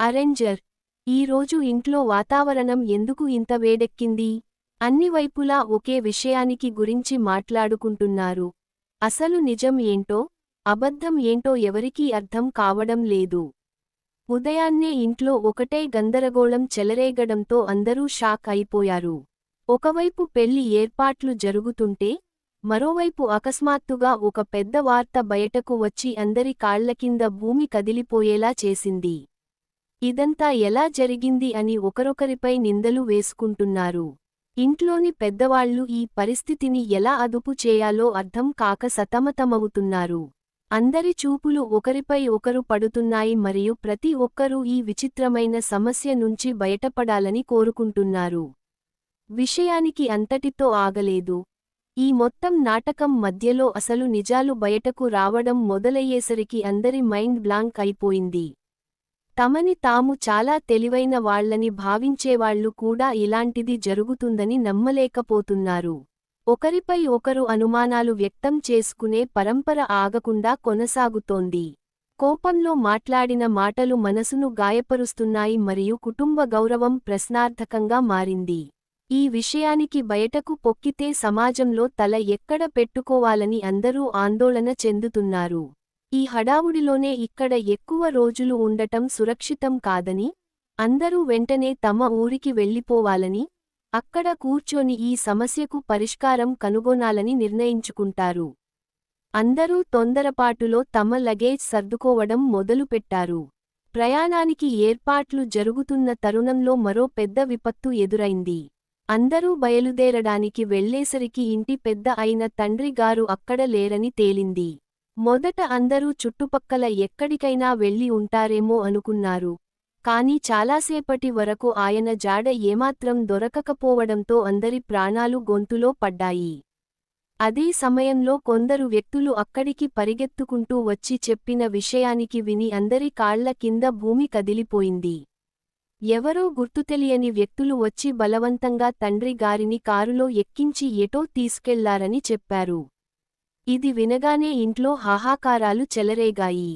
అరెంజర్. ఈరోజు ఇంట్లో వాతావరణం ఎందుకు ఇంత వేడెక్కింది? అన్ని వైపులా ఒకే విషయానికి గురించి మాట్లాడుకుంటున్నారు. అసలు నిజం ఏంటో, అబద్ధం ఏంటో ఎవరికీ అర్థం కావడం లేదు. ఉదయాన్నే ఇంట్లో ఒకటే గందరగోళం చెలరేగడంతో అందరూ షాక్ అయిపోయారు. ఒకవైపు పెళ్లి ఏర్పాట్లు జరుగుతుంటే, మరోవైపు అకస్మాత్తుగా ఒక పెద్ద వార్త బయటకు వచ్చి అందరి కాళ్లకింద భూమి కదిలిపోయేలా చేసింది. ఇదంతా ఎలా జరిగింది అని ఒకరొకరిపై నిందలు వేసుకుంటున్నారు. ఇంట్లోని పెద్దవాళ్లు ఈ పరిస్థితిని ఎలా అదుపు చేయాలో అర్థం కాక సతమతమవుతున్నారు. అందరి చూపులు ఒకరిపై ఒకరు పడుతున్నాయి మరియు ప్రతి ఒక్కరూ ఈ విచిత్రమైన సమస్య నుంచి బయటపడాలని కోరుకుంటున్నారు. విషయానికి అంతటితో ఆగలేదు. ఈ మొత్తం నాటకం మధ్యలో అసలు నిజాలు బయటకు రావడం మొదలయ్యేసరికి అందరి మైండ్ బ్లాంక్ అయిపోయింది. తమని తాము చాలా తెలివైన వాళ్లని భావించేవాళ్లు కూడా ఇలాంటిది జరుగుతుందని నమ్మలేకపోతున్నారు. ఒకరిపై ఒకరు అనుమానాలు వ్యక్తం చేసుకునే పరంపర ఆగకుండా కొనసాగుతోంది. కోపంలో మాట్లాడిన మాటలు మనసును గాయపరుస్తున్నాయి మరియు కుటుంబ గౌరవం ప్రశ్నార్థకంగా మారింది. ఈ విషయానికి బయటకు పొక్కితే సమాజంలో తల ఎక్కడ పెట్టుకోవాలని అందరూ ఆందోళన చెందుతున్నారు. ఈ హడావుడిలోనే ఇక్కడ ఎక్కువ రోజులు ఉండటం సురక్షితం కాదని, అందరూ వెంటనే తమ ఊరికి వెళ్లిపోవాలని, అక్కడ కూర్చొని ఈ సమస్యకు పరిష్కారం కనుగొనాలని నిర్ణయించుకుంటారు. అందరూ తొందరపాటులో తమ లగేజ్ సర్దుకోవడం మొదలుపెట్టారు. ప్రయాణానికి ఏర్పాట్లు జరుగుతున్న తరుణంలో మరో పెద్ద విపత్తు ఎదురైంది. అందరూ బయలుదేరడానికి వెళ్లేసరికి ఇంటి పెద్ద అయిన తండ్రి గారు అక్కడ లేరని తేలింది. మొదట అందరూ చుట్టుపక్కల ఎక్కడికైనా వెళ్లి ఉంటారేమో అనుకున్నారు. కానీ చాలాసేపటి వరకు ఆయన జాడ ఏమాత్రం దొరకకపోవడంతో అందరి ప్రాణాలు గొంతులో పడ్డాయి. అదే సమయంలో కొందరు వ్యక్తులు అక్కడికి పరిగెత్తుకుంటూ వచ్చి చెప్పిన విషయానికి విని అందరి కాళ్ల కింద భూమి కదిలిపోయింది. ఎవరో గుర్తుతెలియని వ్యక్తులు వచ్చి బలవంతంగా తండ్రి గారిని కారులో ఎక్కించి ఎటో తీసుకెళ్లారని చెప్పారు. ఇది వినగానే ఇంట్లో హాహాకారాలు చెలరేగాయి.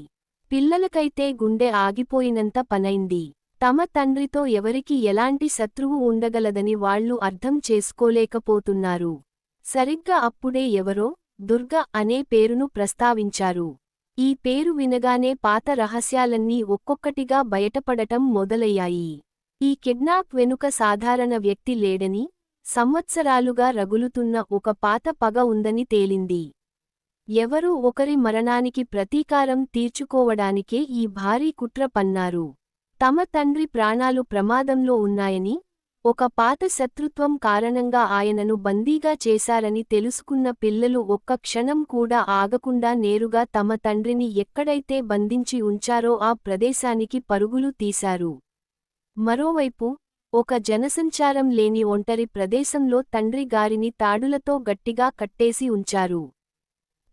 పిల్లలకైతే గుండె ఆగిపోయినంత పనైంది. తమ తండ్రితో ఎవరికి ఎలాంటి శత్రువు ఉండగలదని వాళ్లు అర్థం చేసుకోలేకపోతున్నారు. సరిగ్గా అప్పుడే ఎవరో దుర్గ అనే పేరును ప్రస్తావించారు. ఈ పేరు వినగానే పాత రహస్యాలన్నీ ఒక్కొక్కటిగా బయటపడటం మొదలయ్యాయి. ఈ కిడ్నాప్ వెనుక సాధారణ వ్యక్తి లేడని, సంవత్సరాలుగా రగులుతున్న ఒక పాత పగ ఉందని తేలింది. ఎవరో ఒకరి మరణానికి ప్రతీకారం తీర్చుకోవడానికే ఈ భారీ కుట్ర పన్నారు. తమ తండ్రి ప్రాణాలు ప్రమాదంలో ఉన్నాయని, ఒక పాత శత్రుత్వం కారణంగా ఆయనను బందీగా చేశారని తెలుసుకున్న పిల్లలు ఒక్క క్షణం కూడా ఆగకుండా నేరుగా తమ తండ్రిని ఎక్కడైతే బంధించి ఉంచారో ఆ ప్రదేశానికి పరుగులు తీశారు. మరోవైపు, ఒక జనసంచారం లేని ఒంటరి ప్రదేశంలో తండ్రి గారిని తాడులతో గట్టిగా కట్టేసి ఉంచారు.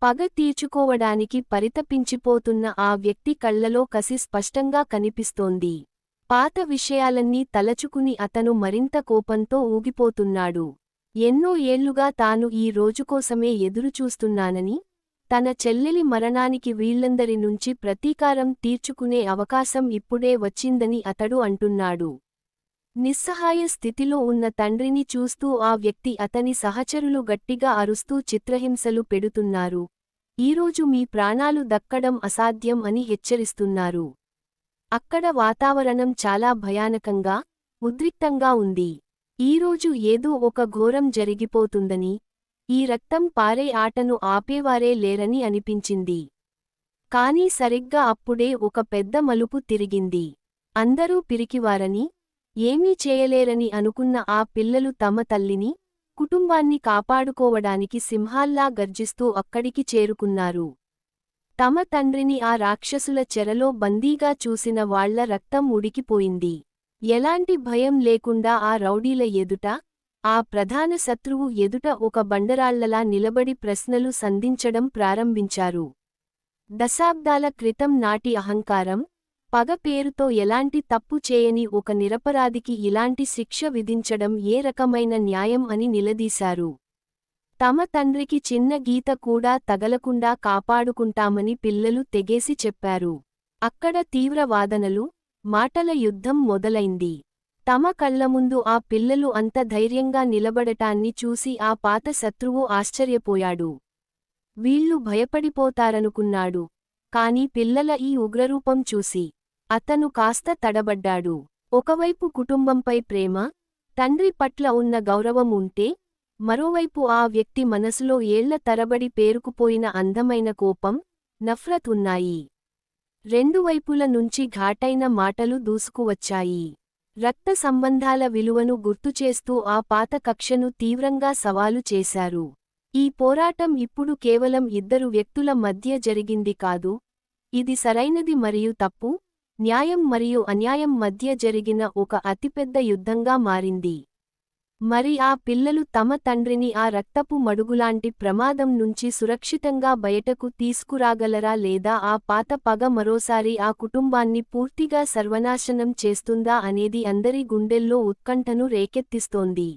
పగ తీర్చుకోవడానికి పరితపించిపోతున్న ఆ వ్యక్తి కళ్లలో కసి స్పష్టంగా కనిపిస్తోంది. పాత విషయాలన్నీ తలచుకుని అతను మరింత కోపంతో ఊగిపోతున్నాడు. ఎన్నో ఏళ్లుగా తాను ఈ రోజుకోసమే ఎదురుచూస్తున్నానని, తన చెల్లెలి మరణానికి వీళ్లందరి నుంచి ప్రతీకారం తీర్చుకునే అవకాశం ఇప్పుడే వచ్చిందని అతడు అంటున్నాడు. నిస్సహాయ స్థితిలో ఉన్న తండ్రిని చూస్తూ ఆ వ్యక్తి అతని సహచరులు గట్టిగా అరుస్తూ చిత్రహింసలు పెడుతున్నారు. ఈరోజు మీ ప్రాణాలు దక్కడం అసాధ్యం అని హెచ్చరిస్తున్నారు. అక్కడ వాతావరణం చాలా భయానకంగా, ఉద్రిక్తంగా ఉంది. ఈరోజు ఏదో ఒక ఘోరం జరిగిపోతుందని, ఈ రక్తం పారే ఆటను ఆపేవారే లేరని అనిపించింది. కానీ సరిగ్గా అప్పుడే ఒక పెద్ద మలుపు తిరిగింది. అందరూ పిరికివారని, ఏమీ చేయలేరని అనుకున్న ఆ పిల్లలు తమ తల్లిని, కుటుంబాన్ని కాపాడుకోవడానికి సింహాల్లా గర్జిస్తూ అక్కడికి చేరుకున్నారు. తమ తండ్రిని ఆ రాక్షసుల చెరలో బందీగా చూసిన వాళ్ల రక్తం ఉడికిపోయింది. ఎలాంటి భయం లేకుండా ఆ రౌడీల ఎదుట, ఆ ప్రధాన శత్రువు ఎదుట ఒక బండరాళ్లలా నిలబడి ప్రశ్నలు సంధించడం ప్రారంభించారు. దశాబ్దాల క్రితం నాటి అహంకారం, పగ పేరుతో ఎలాంటి తప్పు చేయని ఒక నిరపరాధికి ఇలాంటి శిక్ష విధించడం ఏ రకమైన న్యాయం అని నిలదీశారు. తమ తండ్రికి చిన్న గీత కూడా తగలకుండా కాపాడుకుంటామని పిల్లలు తెగేసి చెప్పారు. అక్కడ తీవ్ర వాదనలు, మాటల యుద్ధం మొదలైంది. తమ కళ్లముందు ఆ పిల్లలు అంత ధైర్యంగా నిలబడటాన్ని చూసి ఆ పాత శత్రువు ఆశ్చర్యపోయాడు. వీళ్ళు భయపడిపోతారనుకున్నాడు. కాని పిల్లల ఈ ఉగ్రరూపం చూసి అతను కాస్త తడబడ్డాడు. ఒకవైపు కుటుంబంపై ప్రేమ, తండ్రి పట్ల ఉన్న గౌరవం ఉంటే, మరోవైపు ఆ వ్యక్తి మనసులో ఏళ్ల తరబడి పేరుకుపోయిన అందమైన కోపం, నఫ్రత్ ఉన్నాయి. రెండు వైపుల నుంచి ఘాటైన మాటలు దూసుకువచ్చాయి. రక్త సంబంధాల విలువను గుర్తుచేస్తూ ఆ పాత కక్షను తీవ్రంగా సవాలు చేశారు. ఈ పోరాటం ఇప్పుడు కేవలం ఇద్దరు వ్యక్తుల మధ్య జరిగింది కాదు, ఇది సరైనది మరియు తప్పు, న్యాయం మరియు అన్యాయం మధ్య జరిగిన ఒక అతిపెద్ద యుద్ధంగా మారింది. మరి ఆ పిల్లలు తమ తండ్రిని ఆ రక్తపు మడుగులాంటి ప్రమాదం నుంచి సురక్షితంగా బయటకు తీసుకురాగలరా లేదా ఆ పాత పగ మరోసారి ఆ కుటుంబాన్ని పూర్తిగా సర్వనాశనం చేస్తుందా అనేది అందరి గుండెల్లో ఉత్కంఠను రేకెత్తిస్తోంది.